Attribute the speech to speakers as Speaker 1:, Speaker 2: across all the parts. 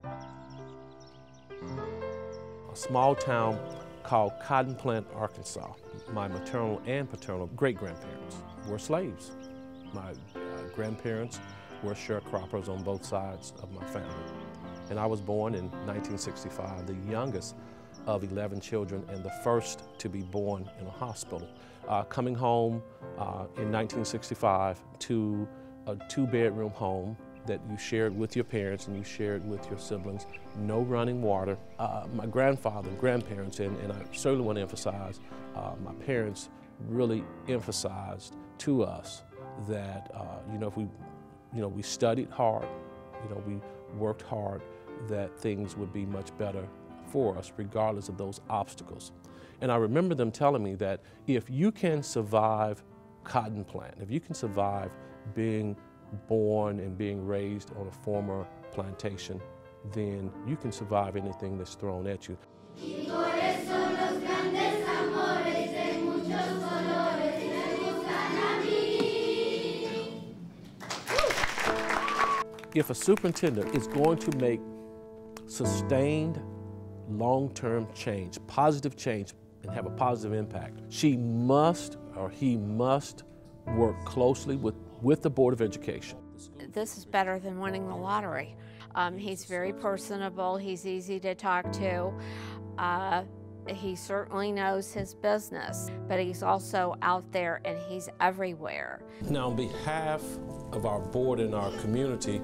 Speaker 1: A small town called Cotton Plant, Arkansas. My maternal and paternal great-grandparents were slaves. My grandparents were sharecroppers on both sides of my family. And I was born in 1965, the youngest of 11 children and the first to be born in a hospital. Coming home in 1965 to a 2-bedroom home that you shared with your parents and you shared with your siblings, no running water. My grandfather and grandparents, and I certainly want to emphasize, my parents really emphasized to us that if we studied hard, we worked hard, that things would be much better for us regardless of those obstacles. And I remember them telling me that if you can survive Cotton Plant, if you can survive being born and being raised on a former plantation, then you can survive anything that's thrown at you. If a superintendent is going to make sustained long-term change, positive change, and have a positive impact, she must or he must work closely with the Board of Education.
Speaker 2: This is better than winning the lottery. He's very personable, he's easy to talk to. He certainly knows his business, but he's also out there and he's everywhere.
Speaker 1: Now, on behalf of our board and our community,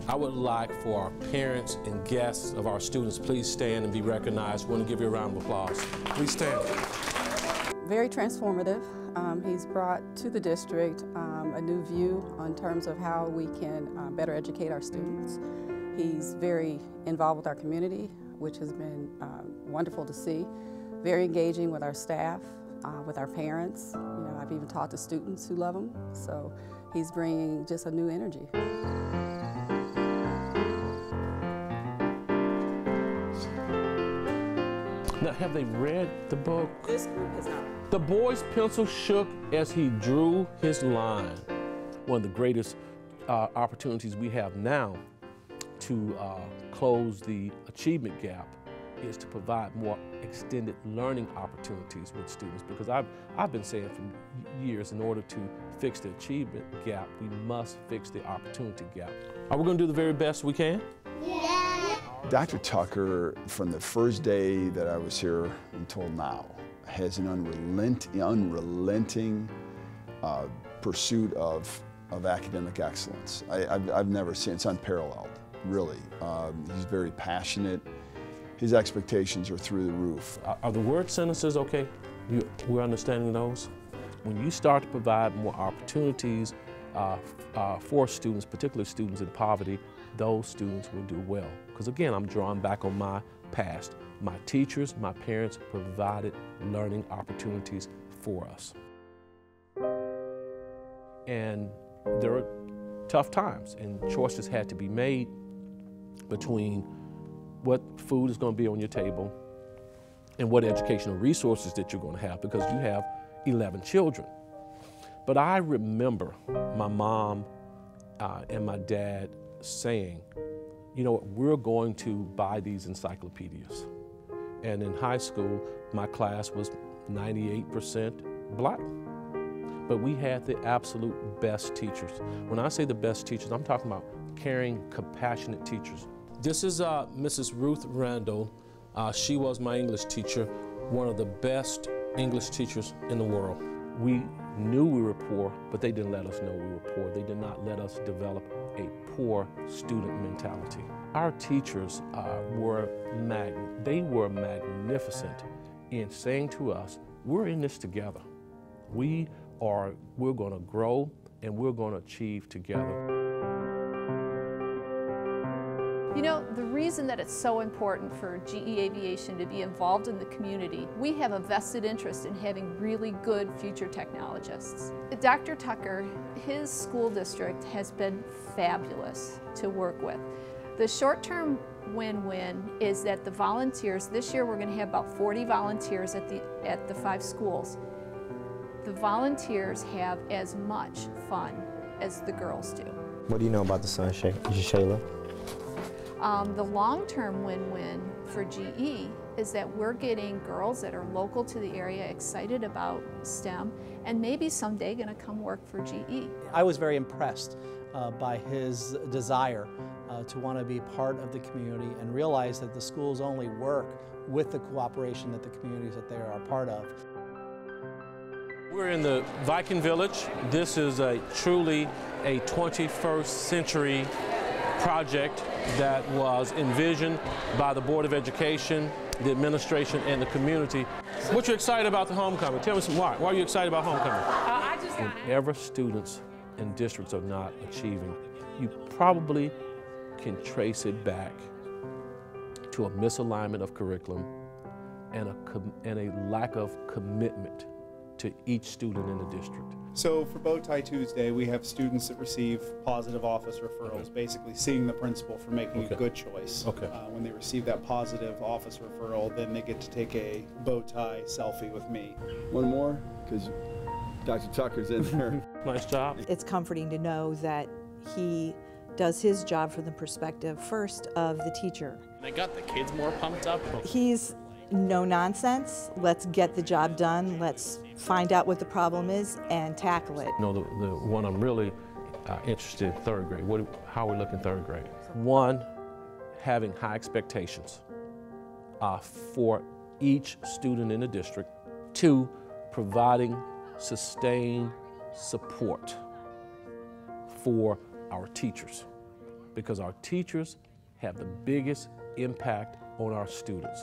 Speaker 1: I would like for our parents and guests of our students, please stand and be recognized. I want to give you a round of applause. Please stand.
Speaker 3: Very transformative. He's brought to the district a new view in terms of how we can better educate our students. He's very involved with our community, which has been wonderful to see. Very engaging with our staff, with our parents. I've even taught the students who love him. So he's bringing just a new energy.
Speaker 1: Now, have they read the book?
Speaker 3: This group has not.
Speaker 1: The boy's pencil shook as he drew his line. One of the greatest opportunities we have now to close the achievement gap is to provide more extended learning opportunities with students, because I've been saying for years, in order to fix the achievement gap, we must fix the opportunity gap. Are we going to do the very best we can?
Speaker 4: Yeah.
Speaker 5: Dr. Tucker, from the first day that I was here until now, has an unrelenting pursuit of academic excellence. I've never seen, it's unparalleled, really. He's very passionate. His expectations are through the roof.
Speaker 1: Are the word sentences okay? We're understanding those? When you start to provide more opportunities for students, particularly students in poverty, those students will do well. Because again, I'm drawing back on my past. My teachers, my parents provided learning opportunities for us. And there are tough times, and choices had to be made between what food is going to be on your table and what educational resources that you're going to have, because you have 11 children. But I remember my mom and my dad saying, we're going to buy these encyclopedias. And in high school, my class was 98% black. But we had the absolute best teachers. When I say the best teachers, I'm talking about caring, compassionate teachers. This is Mrs. Ruth Randall. She was my English teacher, one of the best English teachers in the world. We knew we were poor, but they didn't let us know we were poor. They did not let us develop a poor student mentality. Our teachers were magnificent in saying to us, we're in this together. We're going to grow and we're going to achieve together.
Speaker 4: The reason that it's so important for GE Aviation to be involved in the community, we have a vested interest in having really good future technologists. Dr. Tucker, his school district has been fabulous to work with. The short-term win-win is that the volunteers, this year we're going to have about 40 volunteers at the 5 schools. The volunteers have as much fun as the girls do.
Speaker 6: What do you know about the son, Shayla?
Speaker 4: The long-term win-win for GE is that we're getting girls that are local to the area excited about STEM and maybe someday going to come work for GE.
Speaker 6: I was very impressed by his desire to want to be part of the community and realize that the schools only work with the cooperation that the communities that they are a part of.
Speaker 1: We're in the Viking Village. This is truly a 21st century project that was envisioned by the Board of Education, the administration, and the community. What you excited about the homecoming? Tell me why. Why are you excited about homecoming? Whenever students and districts are not achieving, you probably can trace it back to a misalignment of curriculum and a lack of commitment to each student in the district.
Speaker 7: So for Bow Tie Tuesday, we have students that receive positive office referrals, basically seeing the principal for making a good choice. When they receive that positive office referral, then they get to take a bow tie selfie with me.
Speaker 5: One more, because Dr. Tucker's in there.
Speaker 1: Nice job.
Speaker 8: It's comforting to know that he does his job from the perspective first of the teacher.
Speaker 9: They got the kids more pumped up.
Speaker 8: He's no nonsense. Let's get the job done. Let's find out what the problem is and tackle it.
Speaker 1: You know, the one I'm really interested in, third grade. How are we looking third grade? One, having high expectations for each student in the district. Two, providing sustained support for our teachers, because our teachers have the biggest impact on our students.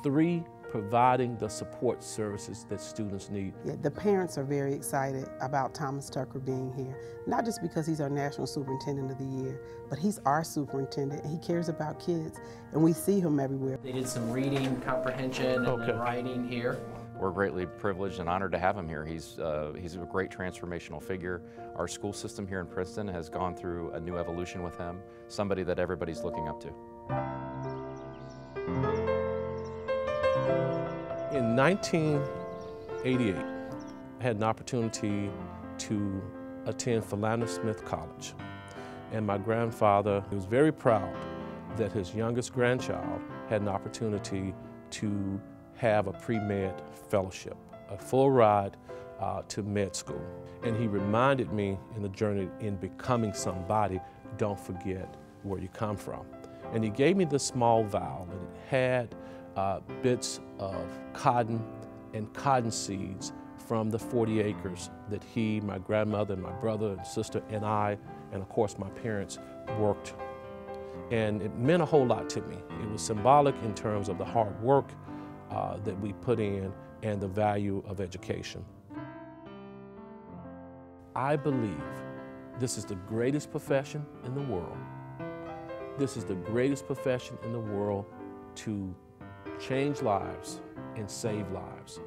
Speaker 1: Three, providing the support services that students need.
Speaker 10: Yeah, the parents are very excited about Thomas Tucker being here, not just because he's our National Superintendent of the Year, but he's our superintendent, and he cares about kids, and we see him everywhere.
Speaker 11: They did some reading comprehension and then writing here.
Speaker 12: We're greatly privileged and honored to have him here. He's a great transformational figure. Our school system here in Princeton has gone through a new evolution with him, somebody that everybody's looking up to.
Speaker 1: In 1988, I had an opportunity to attend Philander Smith College. And my grandfather was very proud that his youngest grandchild had an opportunity to have a pre-med fellowship, a full ride to med school. And he reminded me in the journey in becoming somebody, don't forget where you come from. And he gave me this small vial, and it had bits of cotton and cotton seeds from the 40 acres that he, my grandmother, and my brother and sister, and I, and of course my parents, worked. And it meant a whole lot to me. It was symbolic in terms of the hard work that we put in and the value of education. I believe this is the greatest profession in the world. This is the greatest profession in the world to change lives and save lives.